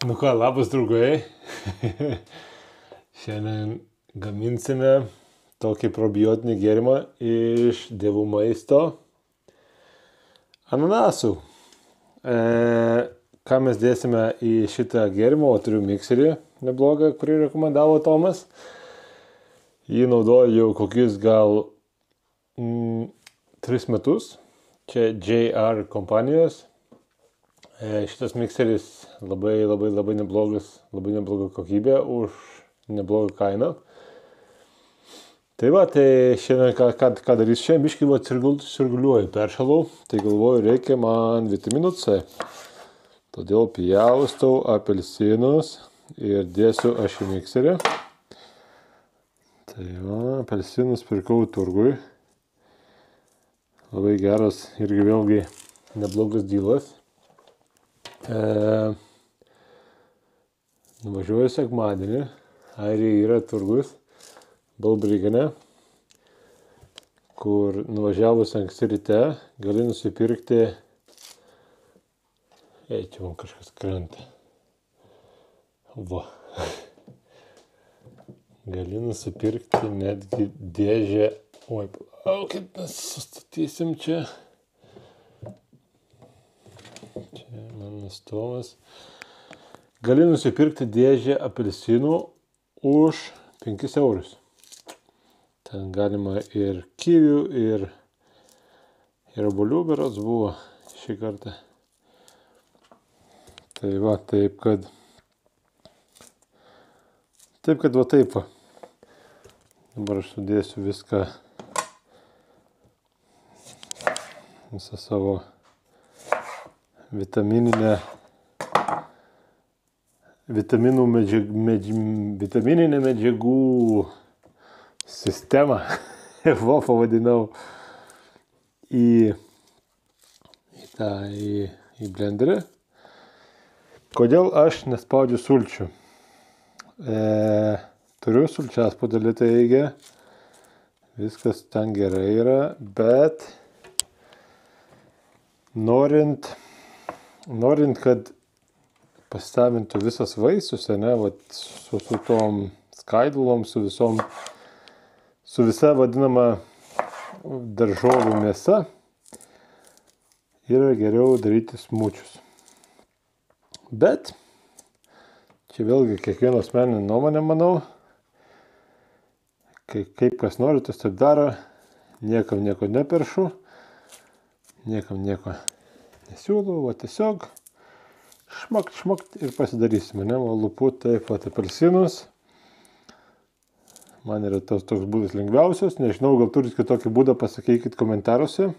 Nu ką, labas draugai. Šiandien gaminsime tokį probiotinį gėrimą iš Dievų maisto ananasų. Ką mes dėsime į šitą gėrimą, o turiu mikserį neblogą, kurį rekomendavo Tomas. Jį naudoju jau kokius gal 3 metus. Čia JR kompanijos. Šitas mikseris labai neblogas, labai nebloga kokybė už neblogą kainą. Tai va, tai šiandien ką darys šiandien, biškį va sirguliuoju, peršalau, tai galvoju, reikia man vitamino C. Todėl pjaustau apelsinus ir dėsiu aš į mikserį. Tai va, apelsinus pirkau turgui. Labai geras irgi vėlgi neblogas dylas. Nuvažiuoju sekmadienį, Airijoje yra turgus Balbrigane, kur nuvažiavus anksti ryte gali nusipirkti, čia man kažkas krenta, va, gali nusipirkti netgi dėžę, palaukit, mes sustatysim čia. Čia mano stovas. Gali nusipirkti dėžę apelsinų už 5 eurus. Ten galima ir kivių, ir obuolių berods buvo šį kartą. Tai va, taip kad va taip va. Dabar aš sudėsiu viską, visą savo vitaminę medžiagų sistemą, pavadinau, į blenderį. Kodėl aš nespaudžiu sulčių? Turiu sulčiaspaudę lėtaeigę, viskas ten gerai yra, bet norint, kad pasisavintų visas vaisius, su tom skaidulom, su visa vadinama daržovių mėsa, yra geriau daryti smučius. Bet čia vėlgi kiekvieno asmeninė nuomonė, manau, kaip kas nori, tas taip daro, niekam nieko neperšu, niekam nieko nesiūlau, va tiesiog šmakt ir pasidarysime, lupu taip pat apelsinus. Man yra toks būdas lengviausias, nežinau, gal turit kitokį būdą, pasakykit komentaruose.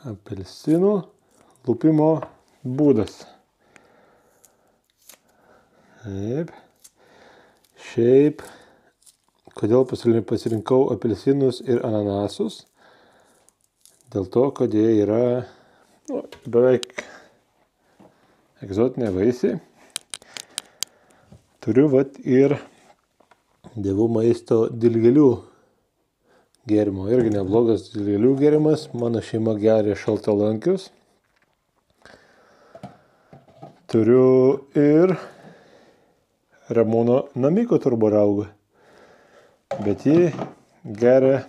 Apelsinų lupimo būdas. Taip. Šiaip, kodėl pasirinkau apelsinus ir ananasus? Dėl to, kad jie yra beveik egzotiniai vaisiai. Turiu ir Dievų maisto dilgėlių gėrimo. Irgi neblogas dilgėlių gėrimas. Mano šeima geria šaltalankius. Turiu ir Ramūno Namiko turbaraugą. Bet jį geria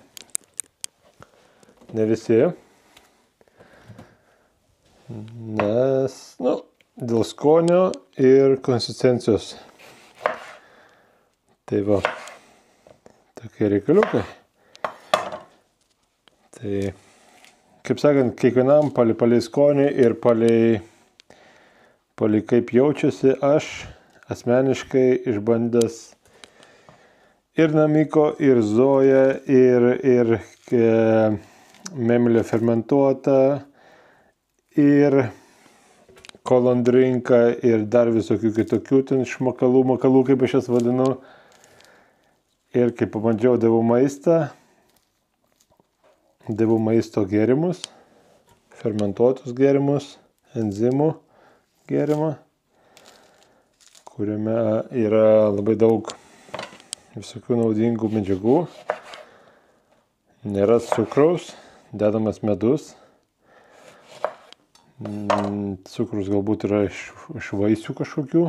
ne visi. Nes, dėl skonio ir konsistencijos. Tai va, tokie reikaliukai. Tai, kaip sakant, kiekvienam palei skonį ir palei kaip jaučiasi, aš asmeniškai išbandęs ir Namiko, ir Zoją, ir memilę fermentuotą, ir kolandrinką, ir dar visokių kitokių ten makalų, kaip aš jas vadinu. Ir kai pabandžiau Dievų maisto gėrimus, fermentuotus gėrimus, enzimų gėrimą, kuriame yra labai daug visokių naudingų medžiagų, nėra cukraus, dedamas medus, Cukrus galbūt yra iš vaisių kažkokių.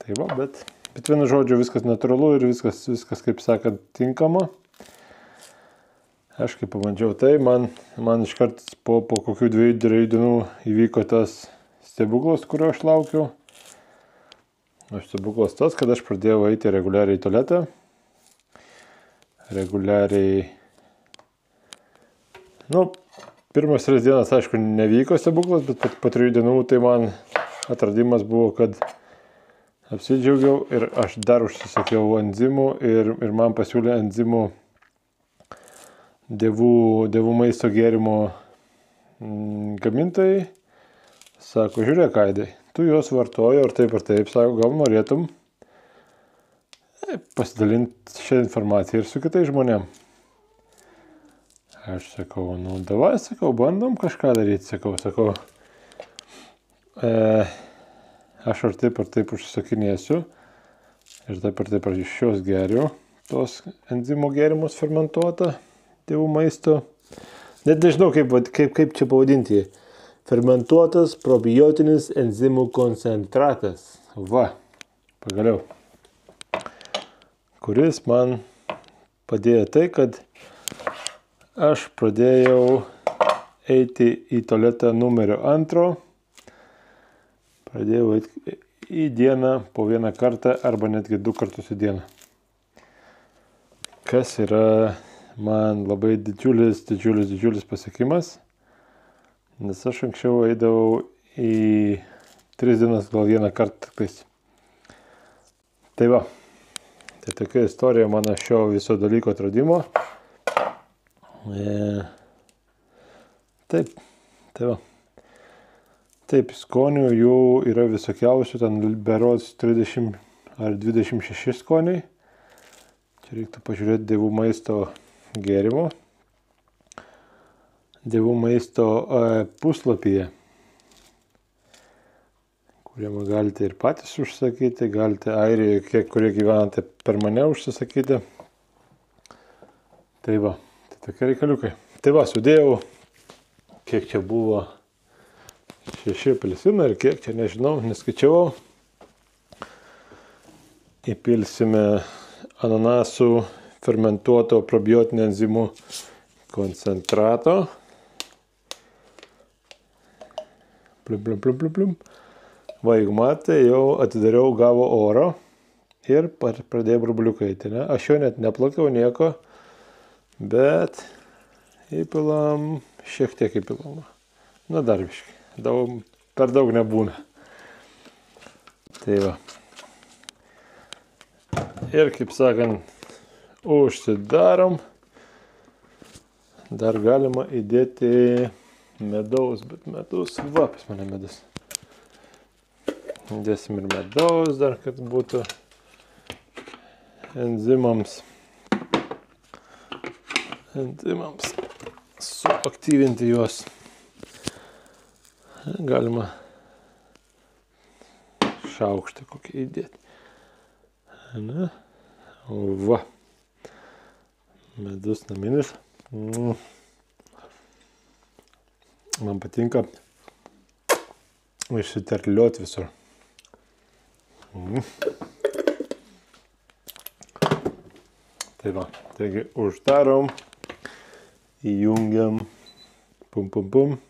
Tai va, bet vienu žodžiu viskas natūralu ir viskas, kaip sakant, tinkama. Aš kaip pabandžiau tai, man iškart po kokių 2-3 dienų įvyko tas stebuklas, kurio aš laukiau. Stebuklas tas, kad aš pradėjau eiti reguliariai į tualetą. Pirmas 3 dienas, aišku, nevyko stebuklas, bet po 3 dienų tai man atradimas buvo, kad apsidžiaugiau ir aš dar užsisakiau enzimų ir man pasiūlė enzimų dievų maisto gėrimo gamintojai. Sako, žiūrėk, Aidai, tu juos vartoji ar taip, sako, gal norėtum pasidalinti šią informaciją ir su kitais žmonėm. Aš sakau, davai, bandom kažką daryti, sakau, aš ar taip užsisakinėsiu ir taip iš šios geriu tos enzimo gėrimus fermentuotą dievų maisto. Net nežinau, kaip čia pavadinti. Fermentuotas probiotinis enzimų koncentratas. Va, pagaliau. Kuris man padėjo tai, kad aš pradėjau eiti į tualetą numerio 2. Pradėjau eiti į dieną po 1 kartą arba netgi 2 kartus į dieną. Kas yra man labai didžiulis pasiekimas, nes aš anksčiau eidavau į 3 dienas gal 1 kartą tiktais. Tai va, tai tokia istorija mano šio viso dalyko atradimo. Taip, tai va. Taip, skonių jų yra visokiausių, ten berods 30 ar 26 skoniai. Čia reiktų pažiūrėti dievų maisto gėrimo. Dievų maisto puslapyje, kuriame galite ir patys užsakyti, galite Airijoje, kurie gyvenate per mane užsisakyti. Tai va, tai tokie reikaliukai. Tai va, sudėjau, kiek čia buvo 6 apelsinai ir kiek čia, nežinau, neskaičiavau. Įpilsime ananasų fermentuoto probiotinio enzimų koncentrato. Plum. Va, jeigu matė, jau atidariau, gavo oro ir pradėjo burbuliukai eiti. Aš jo net neplakiau nieko, bet įpilam, šiek tiek įpilam. Dar biškai. Per daug nebūna. Tai va. Ir kaip sakant, užsidarom. Dar galima įdėti medaus, bet medus, va, pas mane medus. Dėsim ir medaus dar, kad būtų enzimams suaktyvinti juos. Galima šaukštą kokį įdėti. Va. Medus naminis. Man patinka išsiterliuoti visur. Tai va. Taigi uždarom. Įjungiam. Pum.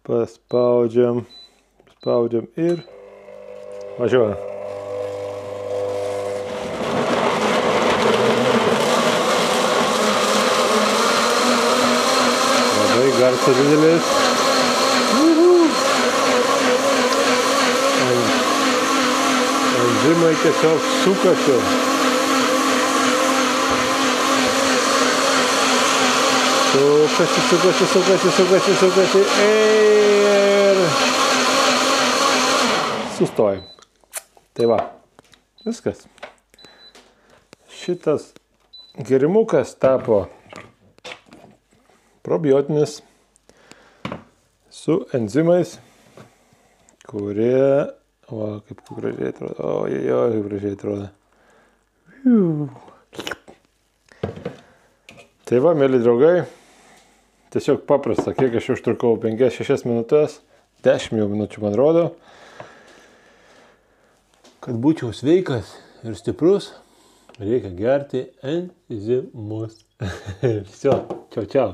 Paspaudžiam ir važiuojam. Labai garsas didelis. Enzimai tiesiog sukasi. Sukasi ir sustojam. Tai va, viskas. Šitas gėrimukas tapo probiotinis su enzimais, kurie, va, kaip gražiai atrodo, kaip gražiai atrodo. Tai va, mėly draugai, Tiesiog paprasta, kiek aš užtrukau 5-6 minutės, 10 minučių man rodo. Kad būčiau sveikas ir stiprus, reikia gerti enzimus. Все, čau, čau.